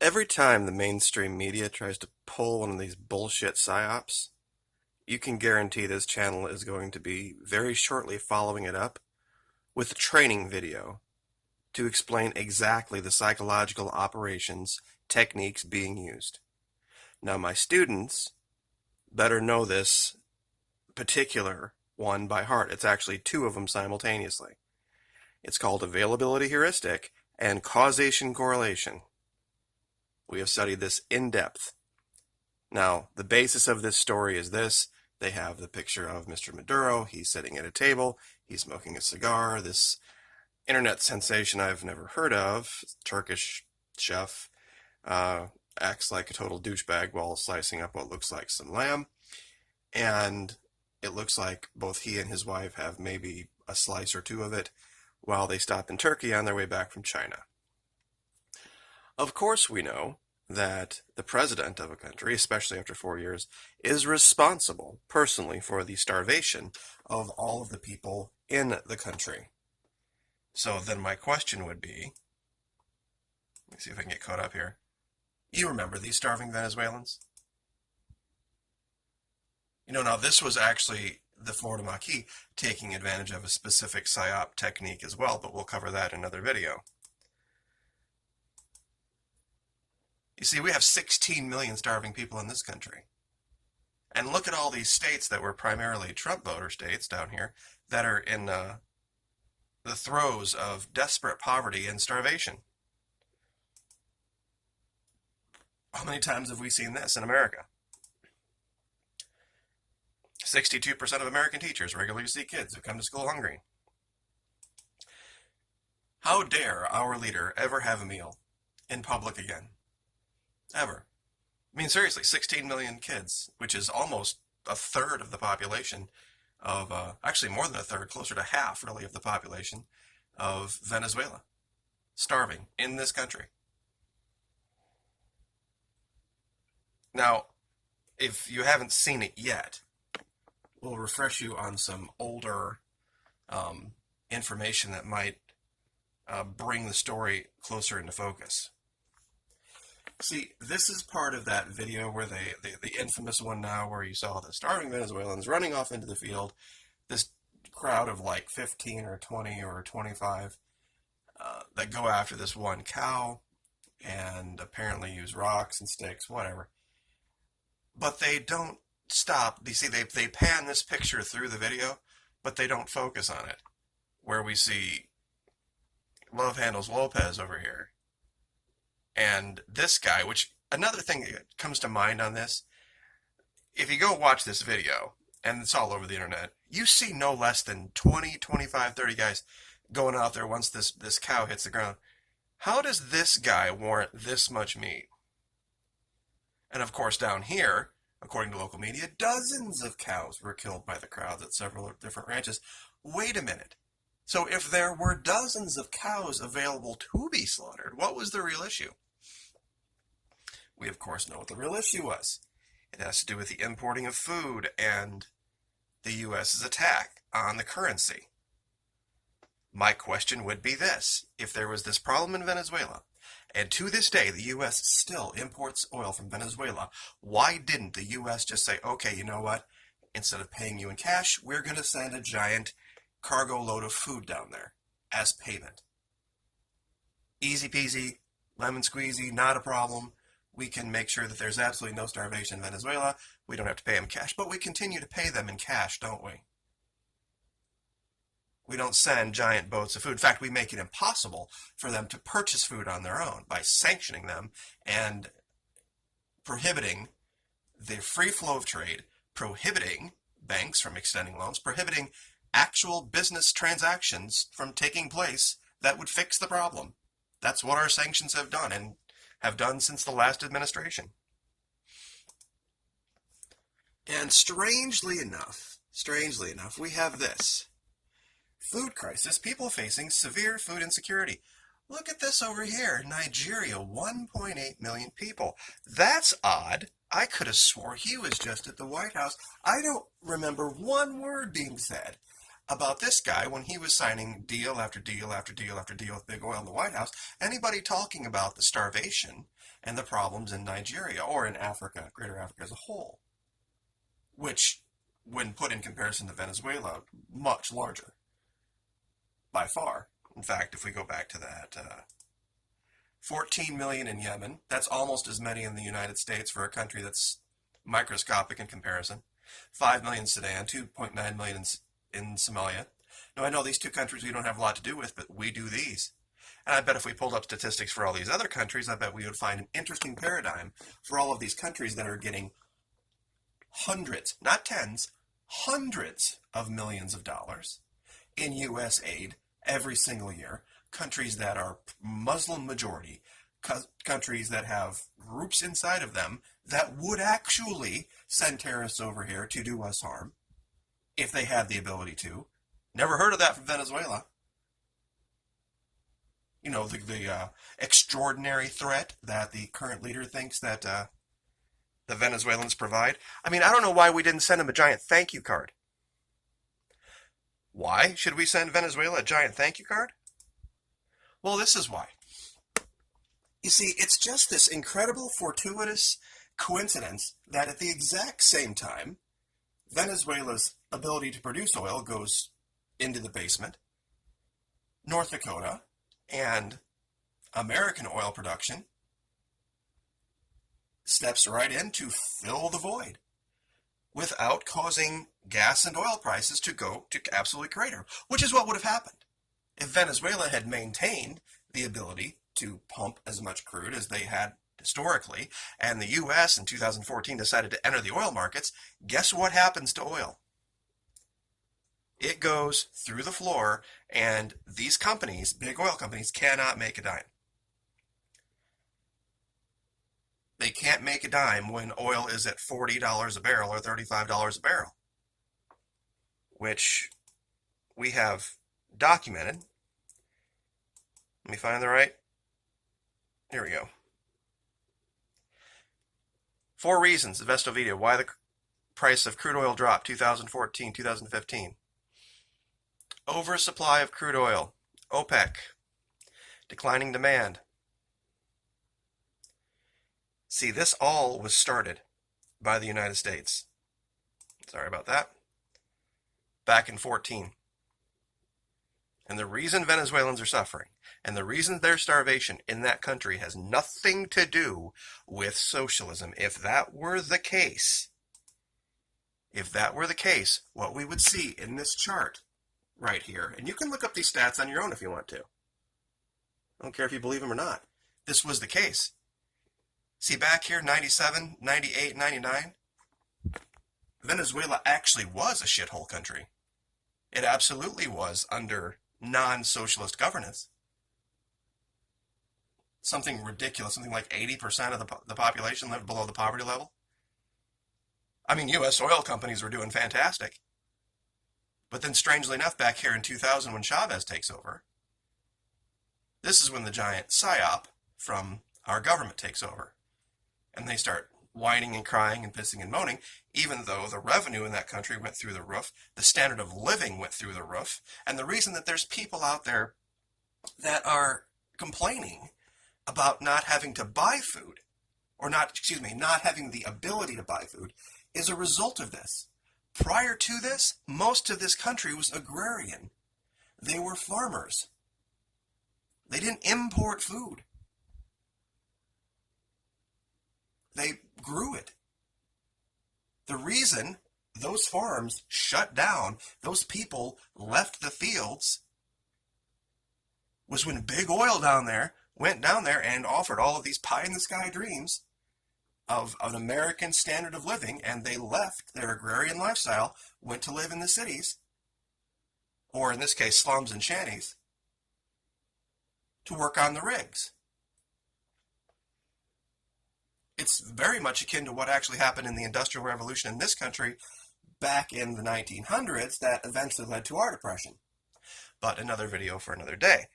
Every time the mainstream media tries to pull one of these bullshit PsyOps, you can guarantee this channel is going to be very shortly following it up with a training video to explain exactly the psychological operations techniques being used. Now, my students better know this particular one by heart. It's actually two of them simultaneously. It's called availability heuristic and causation correlation. We have studied this in depth. Now, the basis of this story is this. They have the picture of Mr. Maduro. He's sitting at a table. He's smoking a cigar. This internet sensation I've never heard of, Turkish chef, acts like a total douchebag while slicing up what looks like some lamb. And it looks like both he and his wife have maybe a slice or two of it while they stop in Turkey on their way back from China. Of course we know that the president of a country, especially after 4 years, is responsible personally for the starvation of all of the people in the country. So then my question would be, let me see if I can get caught up here. You remember these starving Venezuelans? Now this was actually the Florida Maquis taking advantage of a specific PsyOp technique as well, but we'll cover that in another video. You see, we have 16 million starving people in this country. And look at all these states that were primarily Trump voter states down here that are in the throes of desperate poverty and starvation. How many times have we seen this in America? 62% of American teachers regularly see kids who come to school hungry. How dare our leader ever have a meal in public again? Ever. I mean, seriously, 16 million kids, which is almost a third of the population of, actually more than a third, closer to half, really, of the population of Venezuela, starving in this country. Now, if you haven't seen it yet, we'll refresh you on some older information that might bring the story closer into focus. See, this is part of that video where the infamous one now where you saw the starving Venezuelans running off into the field, this crowd of like 15 or 20 or 25 that go after this one cow and apparently use rocks and sticks, whatever. But they don't stop. You see, they pan this picture through the video, but they don't focus on it, where we see Love Handles Lopez over here. And this guy, which another thing that comes to mind on this, if you go watch this video, and it's all over the internet, you see no less than 20, 25, 30 guys going out there once this cow hits the ground. How does this guy warrant this much meat? And of course down here, according to local media, dozens of cows were killed by the crowds at several different ranches. Wait a minute. So if there were dozens of cows available to be slaughtered, what was the real issue? We, of course, know what the real issue was. It has to do with the importing of food and the U.S.'s attack on the currency. My question would be this. If there was this problem in Venezuela, and to this day the U.S. still imports oil from Venezuela, why didn't the U.S. just say, okay, you know what? Instead of paying you in cash, we're going to send a giant cargo load of food down there as payment. Easy peasy, lemon squeezy, not a problem. We can make sure that there's absolutely no starvation in Venezuela. We don't have to pay them cash, but we continue to pay them in cash, don't we? We don't send giant boats of food. In fact, we make it impossible for them to purchase food on their own by sanctioning them and prohibiting the free flow of trade, prohibiting banks from extending loans, prohibiting actual business transactions from taking place that would fix the problem. That's what our sanctions have done and have done since the last administration. And strangely enough, we have this. Food crisis, people facing severe food insecurity. Look at this over here, Nigeria, 1.8 million people. That's odd. I could have swore he was just at the White House. I don't remember one word being said about this guy when he was signing deal after deal after deal after deal with big oil in the White House. Anybody talking about the starvation and the problems in Nigeria or in Africa, Greater Africa as a whole, which, when put in comparison to Venezuela, much larger by far. In fact, if we go back to that, 14 million in Yemen, that's almost as many in the United States for a country that's microscopic in comparison. 5 million in Sudan, 2.9 million in Somalia. Now, I know these two countries we don't have a lot to do with, but we do these. And I bet if we pulled up statistics for all these other countries, I bet we would find an interesting paradigm for all of these countries that are getting hundreds, not tens, hundreds of millions of dollars in U.S. aid every single year. Countries that are Muslim majority, countries that have groups inside of them that would actually send terrorists over here to do us harm if they had the ability to. Never heard of that from Venezuela. You know, the extraordinary threat that the current leader thinks that the Venezuelans provide. I mean, I don't know why we didn't send them a giant thank you card. Why should we send Venezuela a giant thank you card? Well, this is why. You see, it's just this incredible fortuitous coincidence that at the exact same time, Venezuela's ability to produce oil goes into the basement. North Dakota and American oil production steps right in to fill the void without causing gas and oil prices to go to absolutely crater, which is what would have happened if Venezuela had maintained the ability to pump as much crude as they had historically, and the U.S. in 2014 decided to enter the oil markets. Guess what happens to oil? It goes through the floor, and these companies, big oil companies, cannot make a dime. They can't make a dime when oil is at $40 a barrel or $35 a barrel, which we have documented. Let me find the right. Here we go. 4 reasons, the Vesto video, why the price of crude oil dropped 2014, 2015. Oversupply of crude oil, OPEC, declining demand. See, this all was started by the United States. Sorry about that. Back in 14. And the reason Venezuelans are suffering, and the reason there's starvation in that country has nothing to do with socialism. If that were the case, what we would see in this chart right here, and you can look up these stats on your own if you want to. I don't care if you believe them or not. This was the case. See back here, 97, 98, 99? Venezuela actually was a shithole country. It absolutely was under non-socialist governance. Something ridiculous, something like 80% of the population lived below the poverty level. I mean, U.S. oil companies were doing fantastic. But then, strangely enough, back here in 2000 when Chavez takes over, this is when the giant PsyOp from our government takes over. And they start whining and crying and pissing and moaning, even though the revenue in that country went through the roof, the standard of living went through the roof, and the reason that there's people out there that are complaining about not having to buy food, or not having the ability to buy food, is a result of this. Prior to this, most of this country was agrarian. They were farmers. They didn't import food. They grew it. The reason those farms shut down, those people left the fields, was when big oil went down there and offered all of these pie-in-the-sky dreams of an American standard of living, and they left their agrarian lifestyle, went to live in the cities, or in this case, slums and shanties, to work on the rigs. It's very much akin to what actually happened in the Industrial Revolution in this country back in the 1900s that eventually led to our depression. But another video for another day.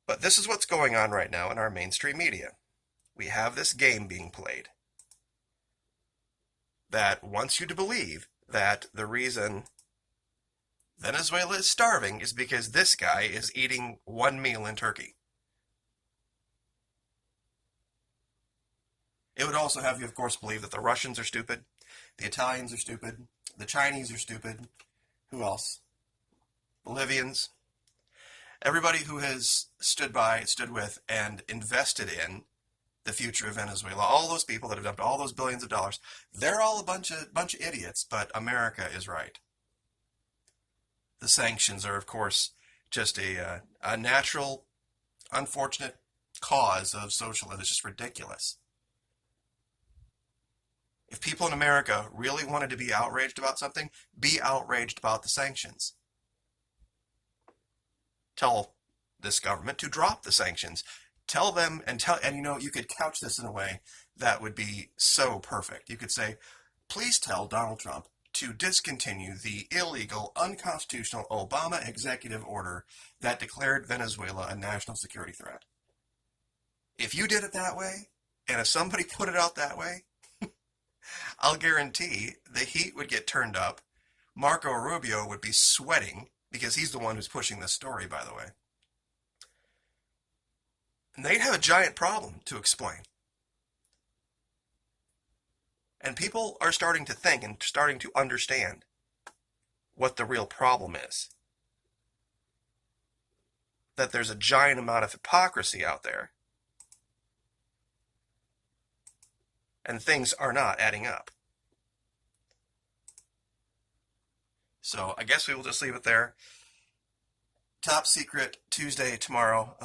But this is what's going on right now in our mainstream media. We have this game being played that wants you to believe that the reason Venezuela is starving is because this guy is eating one meal in Turkey. It would also have you, of course, believe that the Russians are stupid, the Italians are stupid, the Chinese are stupid. Who else? Bolivians. Everybody who has stood with, and invested in the future of Venezuela, all those people that have dumped all those billions of dollars, they're all a bunch of idiots, but America is right. The sanctions are, of course, just a natural, unfortunate cause of socialism. It's just ridiculous. If people in America really wanted to be outraged about something, be outraged about the sanctions. Tell this government to drop the sanctions. Tell them, and you know, you could couch this in a way that would be so perfect. You could say, please tell Donald Trump to discontinue the illegal, unconstitutional Obama executive order that declared Venezuela a national security threat. If you did it that way, and if somebody put it out that way, I'll guarantee the heat would get turned up. Marco Rubio would be sweating, because he's the one who's pushing this story, by the way. And they'd have a giant problem to explain. And people are starting to think and starting to understand what the real problem is. That there's a giant amount of hypocrisy out there. And things are not adding up. So I guess we will just leave it there. Top secret Tuesday tomorrow.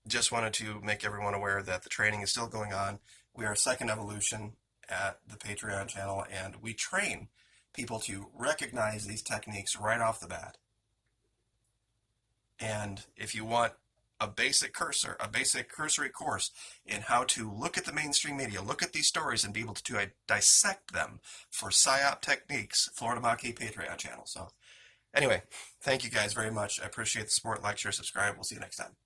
Just wanted to make everyone aware that the training is still going on. We are Second Evolution at the Patreon channel, and we train people to recognize these techniques right off the bat. And if you want a basic cursory course in how to look at the mainstream media, look at these stories, and be able to dissect them for PsyOp techniques, Florida Maki Patreon channel. So anyway, thank you guys very much. I appreciate the support. Like, share, subscribe. We'll see you next time.